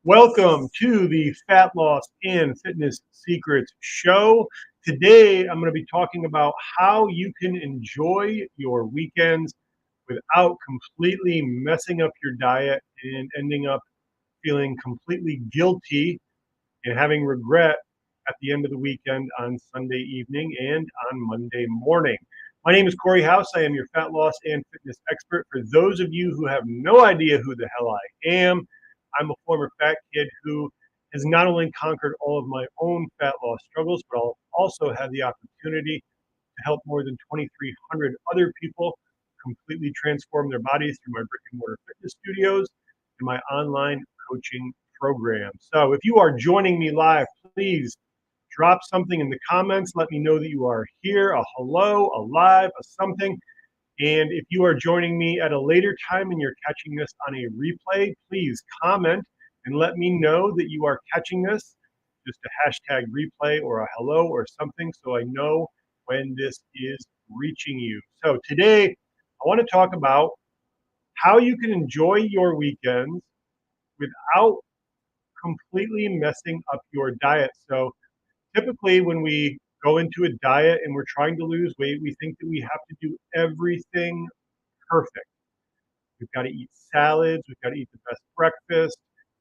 Welcome to the Fat Loss and Fitness Secrets Show. Today, I'm going to be talking about how you can enjoy your weekends without completely messing up your diet and ending up feeling completely guilty and having regret at the end of the weekend on Sunday evening and on Monday morning. My name is Corey House. I am your fat loss and fitness expert. For those of you who have no idea who the hell I am, I'm a former fat kid who has not only conquered all of my own fat loss struggles, but I'll also had the opportunity to help more than 2,300 other people completely transform their bodies through my brick and mortar fitness studios and my online coaching program. So if you are joining me live, please drop something in the comments. Let me know that you are here, a hello, a live, a something. And if you are joining me at a later time and you're catching this on a replay, please comment and let me know that you are catching this. Just a hashtag replay or a hello or something so I know when this is reaching you. So today, I want to talk about how you can enjoy your weekends without completely messing up your diet. So typically when we go into a diet and we're trying to lose weight, we think that we have to do everything perfect. We've got to eat salads. We've got to eat the best breakfast.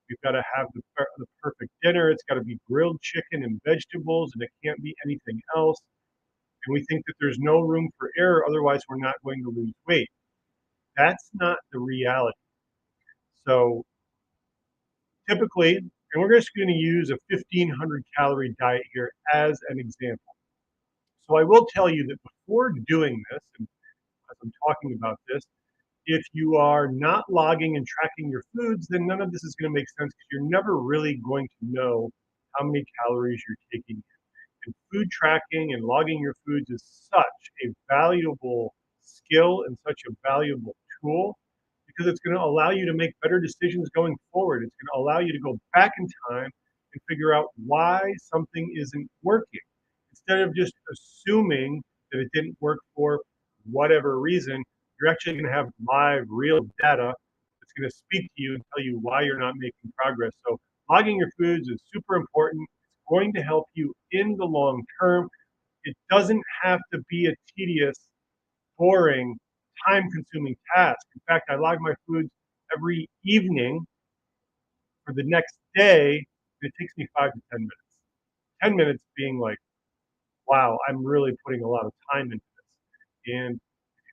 We've got to have the perfect dinner. It's got to be grilled chicken and vegetables, and it can't be anything else. And we think that there's no room for error, otherwise we're not going to lose weight. That's not the reality. So typically, and we're just going to use a 1,500 calorie diet here as an example. So I will tell you that before doing this, and as I'm talking about this, if you are not logging and tracking your foods, then none of this is going to make sense because you're never really going to know how many calories you're taking in. And food tracking and logging your foods is such a valuable skill and such a valuable tool because it's going to allow you to make better decisions going forward. It's going to allow you to go back in time and figure out why something isn't working instead of just assuming that it didn't work for whatever reason. You're actually going to have live, real data that's going to speak to you and tell you why you're not making progress. So logging your foods is super important. It's going to help you in the long term. It doesn't have to be a tedious, boring, time-consuming task. In fact, I log my foods every evening for the next day, and it takes me 5 to 10 minutes. 10 minutes being like, wow, I'm really putting a lot of time into this. And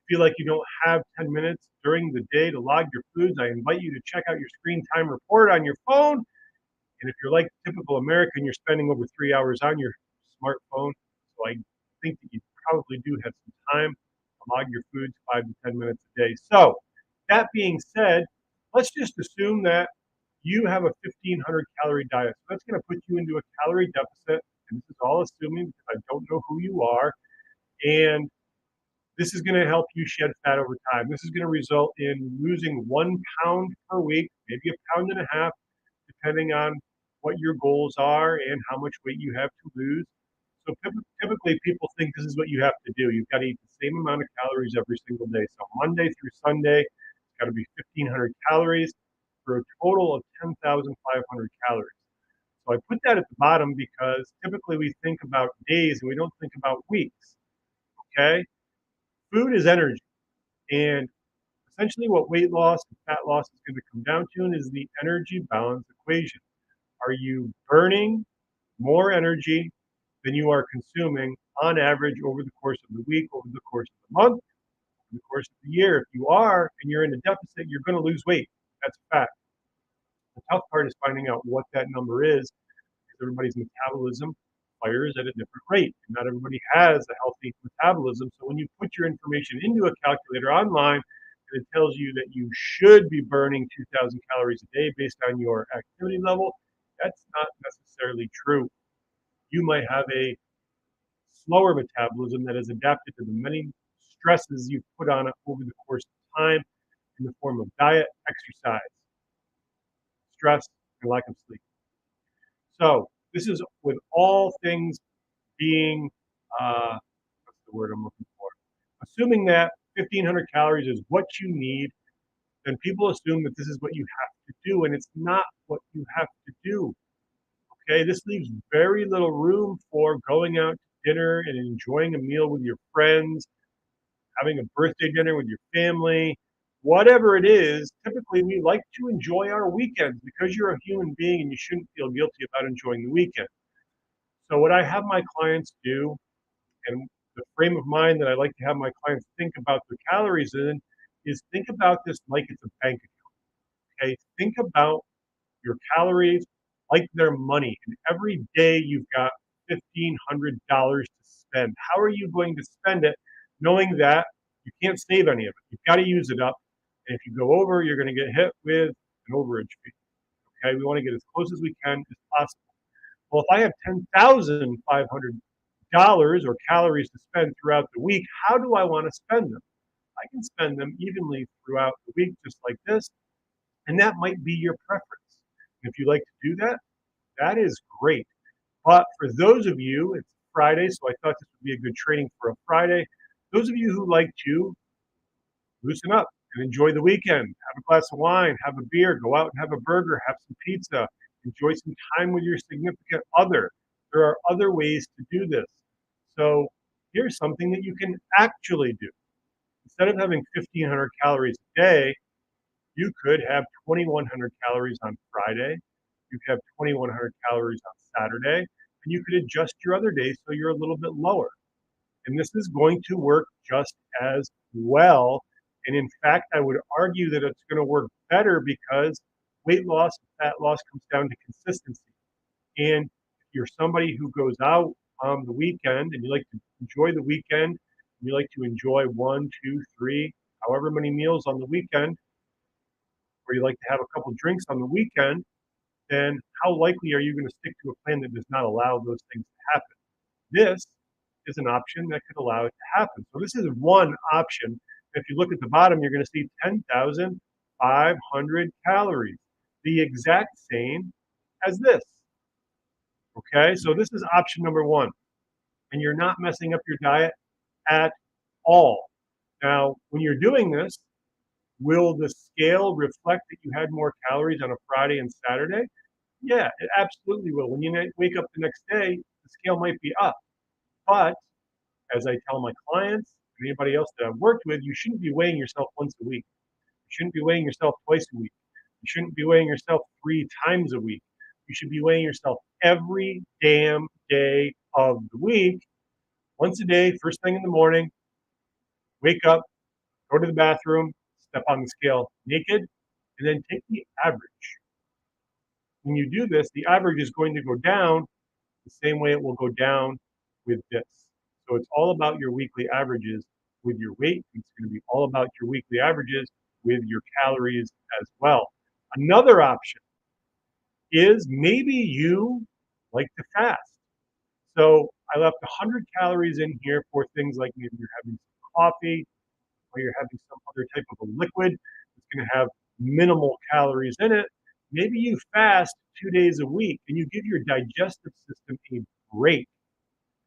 feel like you don't have 10 minutes during the day to log your foods, I invite you to check out your screen time report on your phone. And if you're like typical American, you're spending over 3 hours on your smartphone. So I think that you probably do have some time to log your foods 5 to 10 minutes a day. So that being said, let's just assume that you have a 1,500 calorie diet. So that's going to put you into a calorie deficit. And this is all assuming because I don't know who you are. And this is going to help you shed fat over time. This is going to result in losing 1 pound per week, maybe a pound and a half, depending on what your goals are and how much weight you have to lose. So typically people think this is what you have to do. You've got to eat the same amount of calories every single day. So Monday through Sunday, it's got to be 1,500 calories for a total of 10,500 calories. So I put that at the bottom because typically we think about days and we don't think about weeks. Okay? Food is energy. And essentially what weight loss and fat loss is going to come down to is the energy balance equation. Are you burning more energy than you are consuming on average over the course of the week, over the course of the month, over the course of the year? If you are and you're in a deficit, you're going to lose weight. That's a fact. The tough part is finding out what that number is because everybody's metabolism fires at a different rate. And not everybody has a healthy metabolism. So when you put your information into a calculator online, and it tells you that you should be burning 2,000 calories a day based on your activity level, that's not necessarily true. You might have a slower metabolism that is adapted to the many stresses you've put on it over the course of time in the form of diet, exercise, stress, and lack of sleep. So this is with all things being, what's the word I'm looking for? Assuming that 1,500 calories is what you need, then people assume that this is what you have to do, and it's not what you have to do. Okay, this leaves very little room for going out to dinner and enjoying a meal with your friends, having a birthday dinner with your family, whatever it is. Typically, we like to enjoy our weekends because you're a human being and you shouldn't feel guilty about enjoying the weekend. So, what I have my clients do, and the frame of mind that I like to have my clients think about their calories in, is think about this like it's a bank account. Okay, think about your calories like they're money, and every day you've got $1,500 to spend. How are you going to spend it knowing that you can't save any of it? You've got to use it up. And if you go over, you're going to get hit with an overage fee. Okay, we want to get as close as we can as possible. Well, if I have $10,500 or calories to spend throughout the week, how do I want to spend them? I can spend them evenly throughout the week, just like this, and that might be your preference. If you like to do that, that is great. But for those of you, it's Friday, so I thought this would be a good training for a Friday. Those of you who like to loosen up and enjoy the weekend, have a glass of wine, have a beer, go out and have a burger, have some pizza, enjoy some time with your significant other. There are other ways to do this. So here's something that you can actually do. Instead of having 1,500 calories a day, you could have 2,100 calories on Friday. You could have 2,100 calories on Saturday, and you could adjust your other days so you're a little bit lower. And this is going to work just as well. And in fact, I would argue that it's going to work better because weight loss and fat loss comes down to consistency. And if you're somebody who goes out on the weekend and you like to enjoy the weekend, and you like to enjoy one, two, three, however many meals on the weekend, or you like to have a couple drinks on the weekend, then how likely are you going to stick to a plan that does not allow those things to happen? This is an option that could allow it to happen. So this is one option. If you look at the bottom, you're going to see 10,500 calories, the exact same as this. Okay, so this is option number one, and you're not messing up your diet at all. Now, when you're doing this, will the scale reflect that you had more calories on a Friday and Saturday? Yeah, it absolutely will. When you wake up the next day, the scale might be up. But as I tell my clients and anybody else that I've worked with, you shouldn't be weighing yourself once a week. You shouldn't be weighing yourself twice a week. You shouldn't be weighing yourself 3 times a week. You should be weighing yourself every damn day of the week, once a day, first thing in the morning, wake up, go to the bathroom, step on the scale naked, and then take the average. When you do this, the average is going to go down the same way it will go down with this. So it's all about your weekly averages with your weight. It's going to be all about your weekly averages with your calories as well. Another option is maybe you like to fast. So I left 100 calories in here for things like maybe you're having some coffee or you're having some other type of a liquid that's going to have minimal calories in it. Maybe you fast 2 days a week and you give your digestive system a break.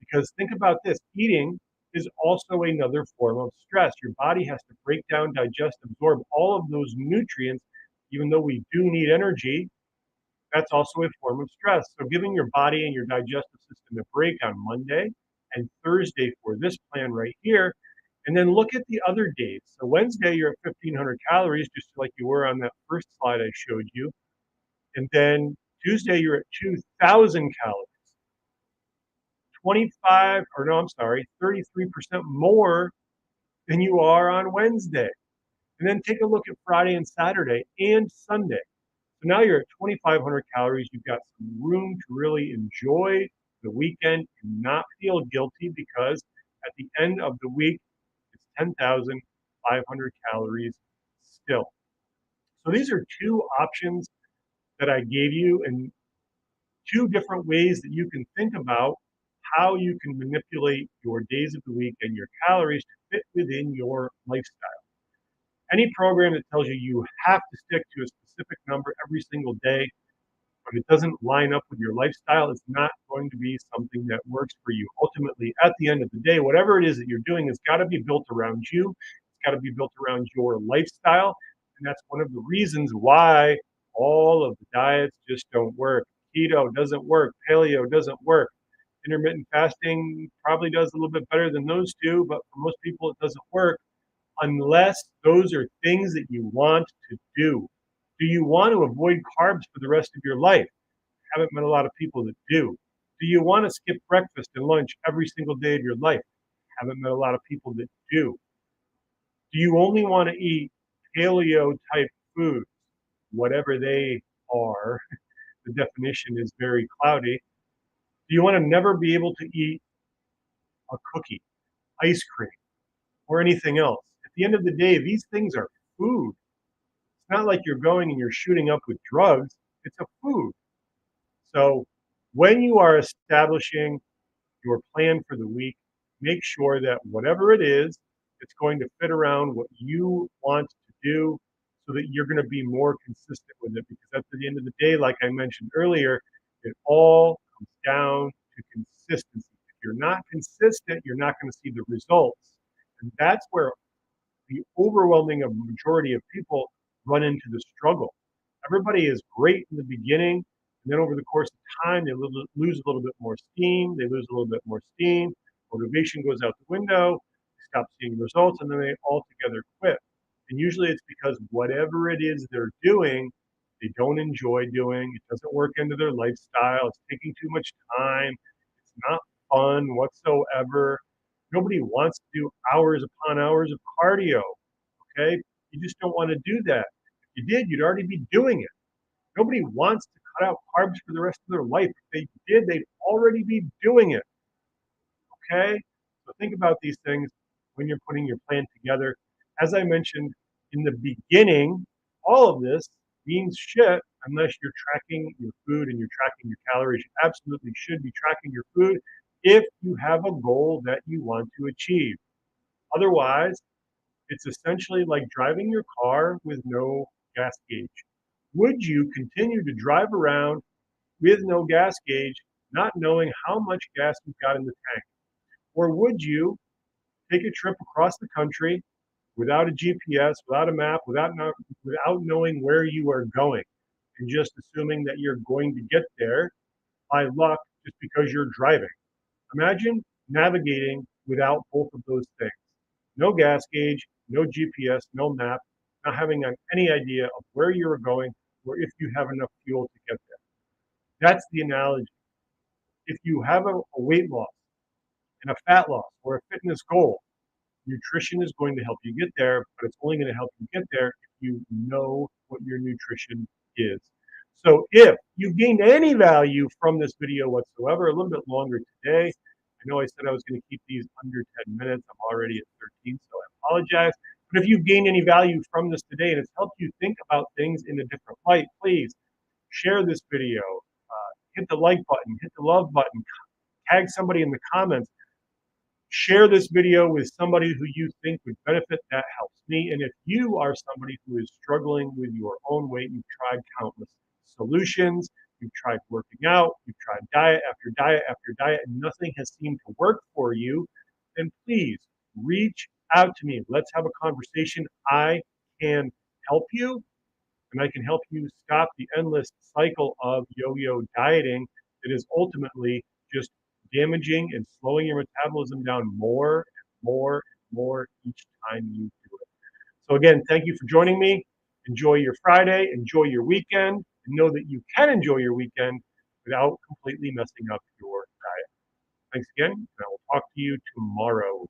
Because think about this, eating is also another form of stress. Your body has to break down, digest, absorb all of those nutrients. Even though we do need energy, that's also a form of stress. So giving your body and your digestive system a break on Monday and Thursday for this plan right here, and then look at the other days. So Wednesday, you're at 1,500 calories, just like you were on that first slide I showed you. And then Tuesday, you're at 2,000 calories. 25, or no, I'm sorry, 33% more than you are on Wednesday. And then take a look at Friday and Saturday and Sunday. So now you're at 2,500 calories. You've got some room to really enjoy the weekend and not feel guilty because at the end of the week, it's 10,500 calories still. So these are two options that I gave you and two different ways that you can think about how you can manipulate your days of the week and your calories to fit within your lifestyle. Any program that tells you you have to stick to a specific number every single day, but it doesn't line up with your lifestyle, it's not going to be something that works for you. Ultimately, at the end of the day, whatever it is that you're doing has got to be built around you. It's got to be built around your lifestyle. And that's one of the reasons why all of the diets just don't work. Keto doesn't work. Paleo doesn't work. Intermittent fasting probably does a little bit better than those two, but for most people, it doesn't work unless those are things that you want to do. Do you want to avoid carbs for the rest of your life? Haven't met a lot of people that do. Do you want to skip breakfast and lunch every single day of your life? Haven't met a lot of people that do. Do you only want to eat paleo type foods, whatever they are? The definition is very cloudy. Do you want to never be able to eat a cookie, ice cream, or anything else? At the end of the day, these things are food. It's not like you're going and you're shooting up with drugs. It's a food. So when you are establishing your plan for the week, make sure that whatever it is, it's going to fit around what you want to do so that you're going to be more consistent with it. Because at the end of the day, like I mentioned earlier, it all comes down to consistency. If you're not consistent, you're not going to see the results. And that's where the overwhelming majority of people run into the struggle. Everybody is great in the beginning, and then over the course of time, they lose a little bit more steam. They lose a little bit more steam. Motivation goes out the window. They stop seeing results, and then they altogether quit. And usually it's because whatever it is they're doing, they don't enjoy doing. It doesn't work into their lifestyle. It's taking too much time. It's not fun whatsoever. Nobody wants to do hours upon hours of cardio. Okay? You just don't want to do that. If you did, you'd already be doing it. Nobody wants to cut out carbs for the rest of their life. If they did, they'd already be doing it. Okay? So think about these things when you're putting your plan together. As I mentioned in the beginning, all of this means shit unless you're tracking your food and you're tracking your calories. You absolutely should be tracking your food if you have a goal that you want to achieve. Otherwise, it's essentially like driving your car with no gas gauge. Would you continue to drive around with no gas gauge, not knowing how much gas you've got in the tank? Or would you take a trip across the country without a GPS, without a map, without knowing where you are going, and just assuming that you're going to get there by luck just because you're driving? Imagine navigating without both of those things. No gas gauge, no GPS, no map, not having any idea of where you're going or if you have enough fuel to get there. That's the analogy. If you have a weight loss and a fat loss or a fitness goal, nutrition is going to help you get there, but it's only going to help you get there if you know what your nutrition is. So if you gained any value from this video whatsoever, a little bit longer today, I know I said I was going to keep these under 10 minutes. I'm already at 13, so I apologize. But if you've gained any value from this today and it's helped you think about things in a different light, please share this video, hit the like button, hit the love button, tag somebody in the comments. Share this video with somebody who you think would benefit. That helps me. And if you are somebody who is struggling with your own weight, you've tried countless solutions, you've tried working out, you've tried diet after diet after diet, and nothing has seemed to work for you, then please reach out to me. Let's have a conversation. I can help you, and I can help you stop the endless cycle of yo-yo dieting that is ultimately just damaging and slowing your metabolism down more and more and more each time you do it. So again, thank you for joining me. Enjoy your Friday, enjoy your weekend, and know that you can enjoy your weekend without completely messing up your diet. Thanks again, and I will talk to you tomorrow.